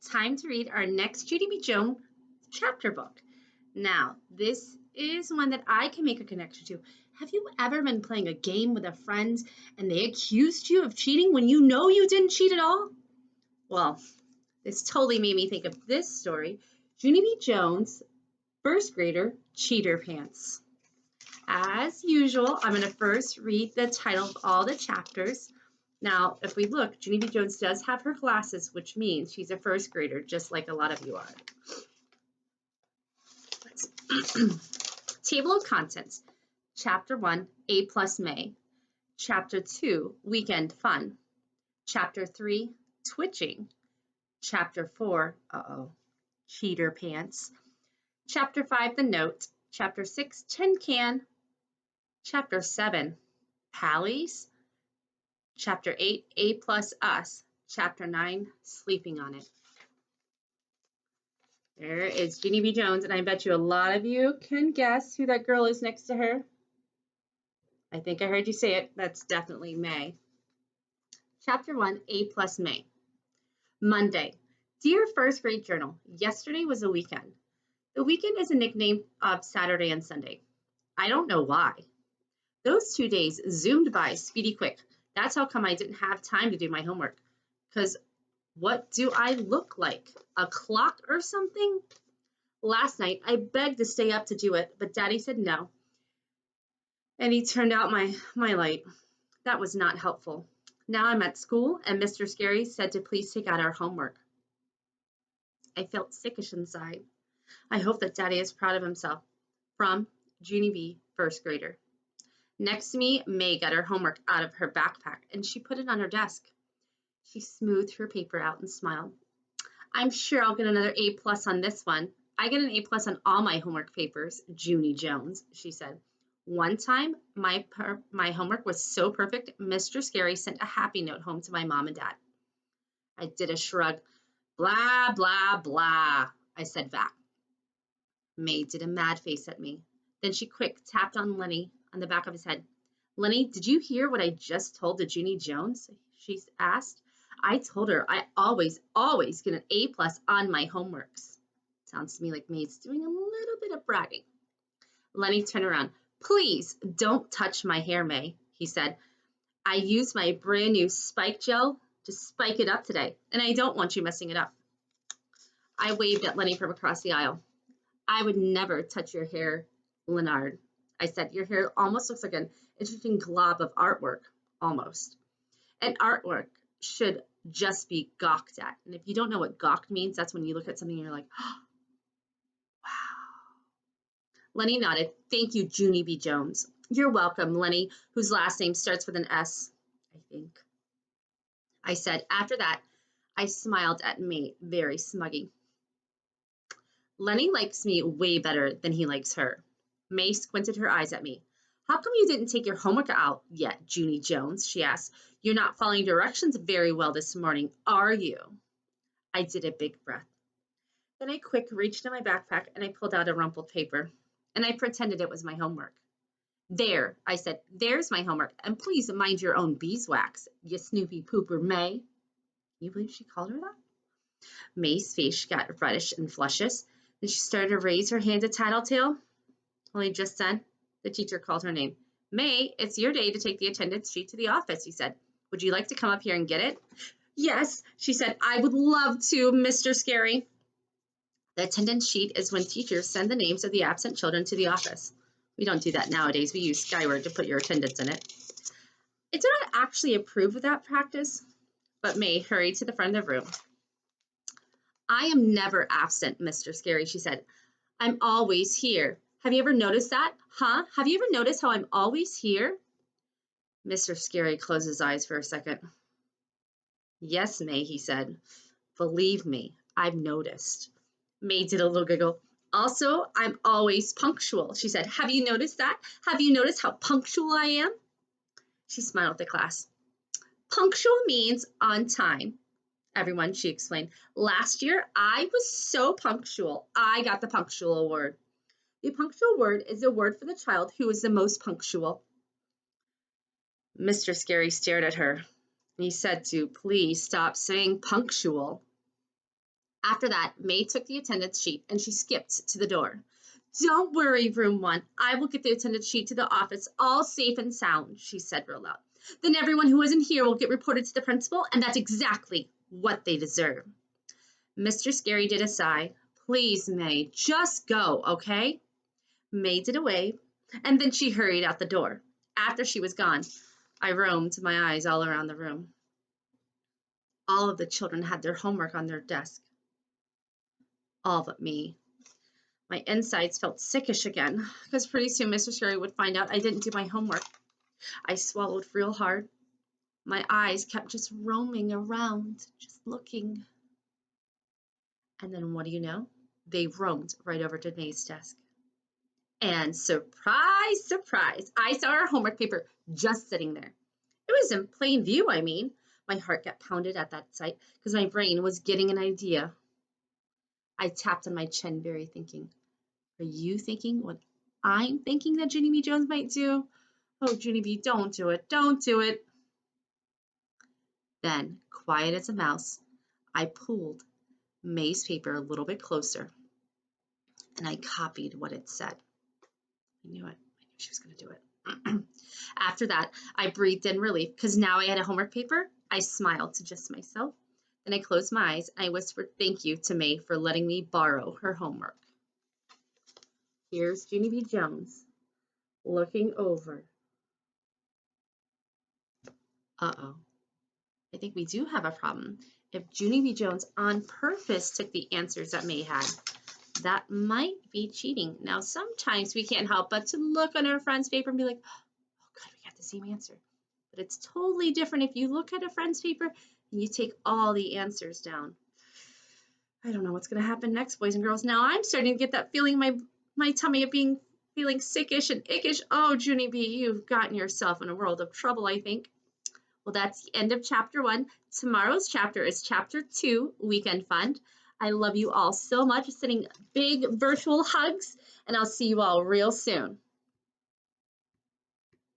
time to read our next Junie B. Jones chapter book. Now, this is one that I can make a connection to. Have you ever been playing a game with a friend and they accused you of cheating when you know you didn't cheat at all? Well, this totally made me think of this story, Junie B. Jones, first grader, Cheater Pants. As usual, I'm going to first read the title of all the chapters. Now, if we look, Junie B. Jones does have her glasses, which means she's a first grader, just like a lot of you are. Table of Contents. Chapter 1, A plus May. Chapter 2, Weekend Fun. Chapter 3, Twitching. Chapter 4, Cheater Pants. Chapter 5, The Note. Chapter 6, Tin Can. Chapter 7, Pallies. Chapter 8, A plus Us. Chapter 9, Sleeping on It. There is Junie B. Jones, and I bet you a lot of you can guess who that girl is next to her. I think I heard you say it. That's definitely May. Chapter 1, A plus May. Monday. Dear First Grade Journal, yesterday was a weekend. The weekend is a nickname of Saturday and Sunday. I don't know why. Those 2 days zoomed by speedy quick. That's how come I didn't have time to do my homework. Because what do I look like? A clock or something? Last night, I begged to stay up to do it, but Daddy said no. And he turned out my light. That was not helpful. Now I'm at school, and Mr. Scary said to please take out our homework. I felt sickish inside. I hope that Daddy is proud of himself. From Junie B., first grader. Next to me, May got her homework out of her backpack, and she put it on her desk. She smoothed her paper out and smiled. I'm sure I'll get another A plus on this one. I get an A plus on all my homework papers, Junie Jones, she said. One time, my homework was so perfect, Mr. Scary sent a happy note home to my mom and dad. I did a shrug. Blah, blah, blah, I said back. May did a mad face at me. Then she quick tapped on Lenny on the back of his head. Lenny, did you hear what I just told to Junie Jones? She asked. I told her I always get an A plus on my homeworks. Sounds to me like May's doing a little bit of bragging. Lenny turned around. Please don't touch my hair, May, he said. I used my brand new spike gel to spike it up today, and I don't want you messing it up. I waved at Lenny from across the aisle. I would never touch your hair, Leonard. I said, your hair almost looks like an interesting glob of artwork, almost. And artwork should just be gawked at. And if you don't know what gawked means, that's when you look at something and you're like, oh, wow. Lenny nodded. Thank you, Junie B. Jones. You're welcome, Lenny, whose last name starts with an S, I think. I said, after that, I smiled at May, very smuggy. Lenny likes me way better than he likes her. May squinted her eyes at me. How come you didn't take your homework out yet, Junie Jones? She asked. You're not following directions very well this morning, are you? I did a big breath. Then I quick reached in my backpack and I pulled out a rumpled paper, and I pretended it was my homework. There, I said, there's my homework, and please mind your own beeswax, you snoopy pooper, May. Can you believe she called her that? May's face got reddish and flushes. Then she started to raise her hand to Tattletale. Only just then, the teacher called her name. May, it's your day to take the attendance sheet to the office, he said. Would you like to come up here and get it? Yes, she said. I would love to, Mr. Scary. The attendance sheet is when teachers send the names of the absent children to the office. We don't do that nowadays. We use Skyward to put your attendance in it. I do not actually approve of that practice, but May hurried to the front of the room. I am never absent, Mr. Scary, she said. I'm always here. Have you ever noticed that? Huh? Have you ever noticed how I'm always here? Mr. Scary closed his eyes for a second. Yes, May, he said. Believe me, I've noticed. May did a little giggle. Also, I'm always punctual, she said. Have you noticed that? Have you noticed how punctual I am? She smiled at the class. Punctual means on time, everyone, she explained. Last year, I was so punctual. I got the punctual award. The punctual word is a word for the child who is the most punctual. Mr. Scary stared at her. He said to please stop saying punctual. After that, May took the attendance sheet and she skipped to the door. Don't worry, room 1. I will get the attendance sheet to the office all safe and sound, she said real loud. Then everyone who isn't here will get reported to the principal, and that's exactly what they deserve. Mr. Scary did a sigh. Please, May, just go, okay? May did a wave, and then she hurried out the door. After she was gone, I roamed my eyes all around the room. All of the children had their homework on their desk. All but me. My insides felt sickish again, because pretty soon Mr. Scary would find out I didn't do my homework. I swallowed real hard. My eyes kept just roaming around, just looking. And then what do you know? They roamed right over to May's desk. And surprise, surprise, I saw her homework paper just sitting there. It was in plain view, I mean. My heart got pounded at that sight because my brain was getting an idea. I tapped on my chin, very thinking. Are you thinking what I'm thinking that Junie B. Jones might do? Oh, Junie B., don't do it. Don't do it. Then, quiet as a mouse, I pulled May's paper a little bit closer, and I copied what it said. I knew it. I knew she was going to do it. After that, I breathed in relief because now I had a homework paper. I smiled to just myself. Then I closed my eyes and I whispered thank you to May for letting me borrow her homework. Here's Junie B. Jones looking over. Uh-oh. I think we do have a problem. If Junie B. Jones on purpose took the answers that May had, that might be cheating. Now, sometimes we can't help but to look on our friend's paper and be like, oh, God, we got the same answer. But it's totally different if you look at a friend's paper and you take all the answers down. I don't know what's going to happen next, boys and girls. Now I'm starting to get that feeling in my tummy of feeling sickish and ickish. Oh, Junie B., you've gotten yourself in a world of trouble, I think. Well, that's the end of chapter 1. Tomorrow's chapter is chapter 2, Weekend Fun. I love you all so much. Sending big virtual hugs, and I'll see you all real soon.